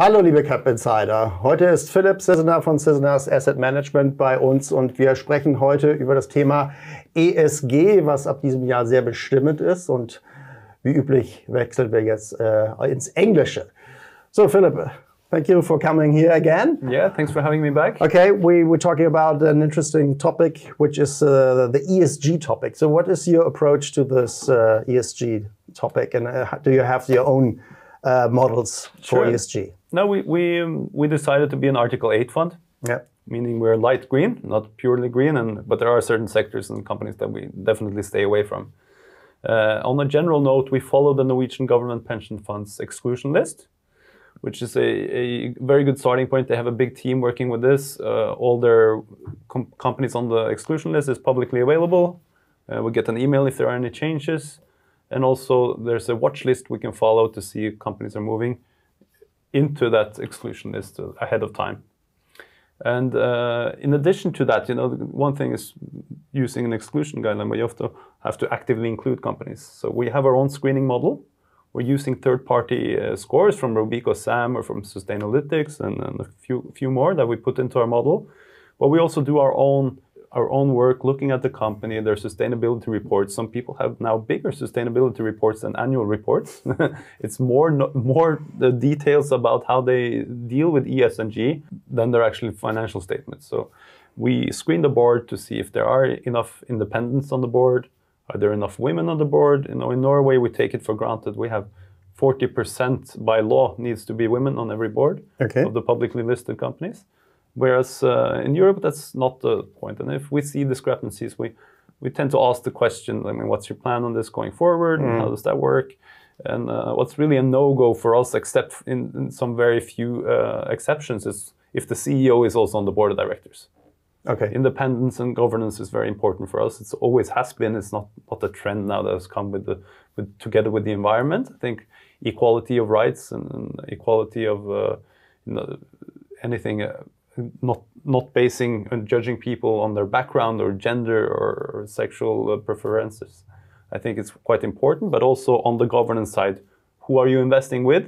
Hallo liebe Cap Insider, heute ist Philipp Sissener von Sisseners Asset Management bei uns und wir sprechen heute über das Thema ESG, was ab diesem Jahr sehr bestimmend ist, und wie üblich wechseln wir jetzt ins Englische. So Philipp, thank you for coming here again. Yeah, thanks for having me back. Okay, we're talking about an interesting topic, which is the ESG topic. So what is your approach to this ESG topic, and do you have your own models for ESG? No, we decided to be an Article 8 fund, meaning we're light green, not purely green, but there are certain sectors and companies that we definitely stay away from. On a general note, we follow the Norwegian government pension fund's exclusion list, which is a very good starting point. They have a big team working with this. All their companies on the exclusion list is publicly available. We get an email if there are any changes. And also there's a watch list we can follow to see if companies are moving into that exclusion list ahead of time. And in addition to that, one thing is using an exclusion guideline, but you have to actively include companies. So we have our own screening model. We're using third-party scores from Robeco SAM or from Sustainalytics and a few more that we put into our model. But we also do our own work looking at the company, their sustainability reports. Some people have now bigger sustainability reports than annual reports. It's more the details about how they deal with ESG than their actual financial statements. So we screen the board to see if there are enough independents on the board. Are there enough women on the board? In Norway, we take it for granted. We have 40% by law needs to be women on every board of the publicly listed companies. Whereas in Europe, that's not the point. And if we see discrepancies, we tend to ask the question, what's your plan on this going forward? And how does that work? And what's really a no-go for us, except in some very few exceptions, is if the CEO is also on the board of directors. Independence and governance is very important for us. It always has been. It's not a trend now that has come together with the environment. I think equality of rights and equality of anything, not basing and judging people on their background or gender or sexual preferences. I think it's quite important, but also on the governance side, who are you investing with?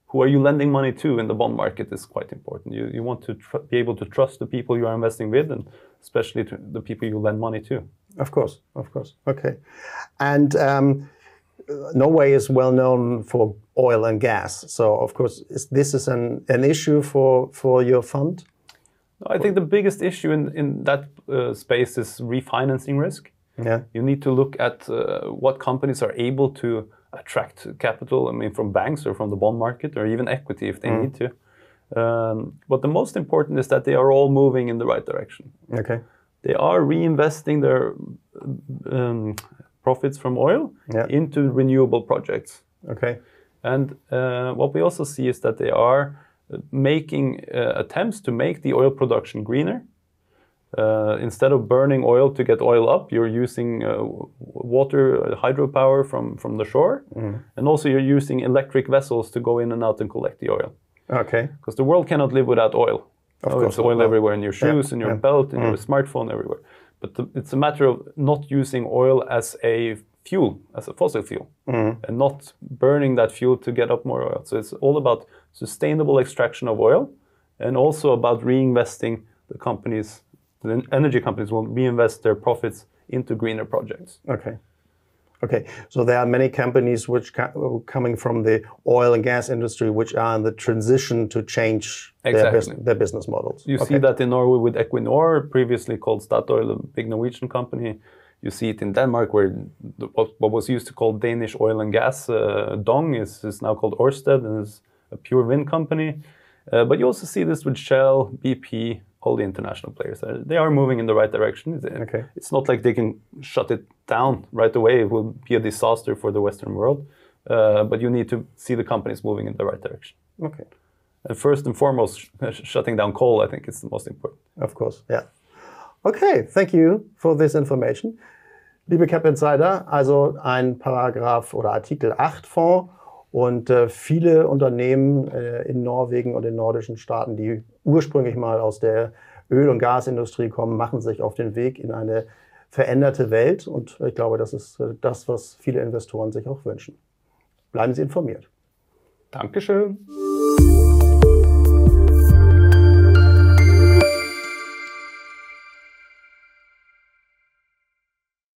Who are you lending money to in the bond market is quite important. You want to be able to trust the people you are investing with, and especially to the people you lend money to. Of course. Okay. And Norway is well known for oil and gas. So, of course, this is an issue for your fund? I think the biggest issue in that space is refinancing risk. You need to look at what companies are able to attract capital, from banks or from the bond market or even equity if they need to. But the most important is that they are all moving in the right direction. They are reinvesting their profits from oil into renewable projects. And what we also see is that they are making attempts to make the oil production greener. Instead of burning oil to get oil up, you're using water, hydropower from the shore. And also you're using electric vessels to go in and out and collect the oil. Because the world cannot live without oil. There's oil everywhere in your shoes, in your belt, in your smartphone, everywhere. But it's a matter of not using oil as a fuel, as a fossil fuel, and not burning that fuel to get up more oil. So it's all about sustainable extraction of oil, and also about reinvesting the energy companies will reinvest their profits into greener projects. So there are many companies which coming from the oil and gas industry which are in the transition to change their business models. You see that in Norway with Equinor, previously called Statoil, a big Norwegian company. You see it in Denmark, where what was used to call Danish oil and gas, Dong, is now called Ørsted and is a pure wind company. But you also see this with Shell, BP, all the international players. They are moving in the right direction. It's not like they can shut it down right away. It will be a disaster for the Western world. But you need to see the companies moving in the right direction. And first and foremost, shutting down coal, I think, is the most important. Of course, yeah. Okay, thank you for this information. Liebe Cap Insider, also ein Paragraph oder Artikel 8 Fonds und viele Unternehmen in Norwegen und den nordischen Staaten, die ursprünglich mal aus der Öl- und Gasindustrie kommen, machen sich auf den Weg in eine veränderte Welt, und ich glaube, das ist das, was viele Investoren sich auch wünschen. Bleiben Sie informiert. Dankeschön.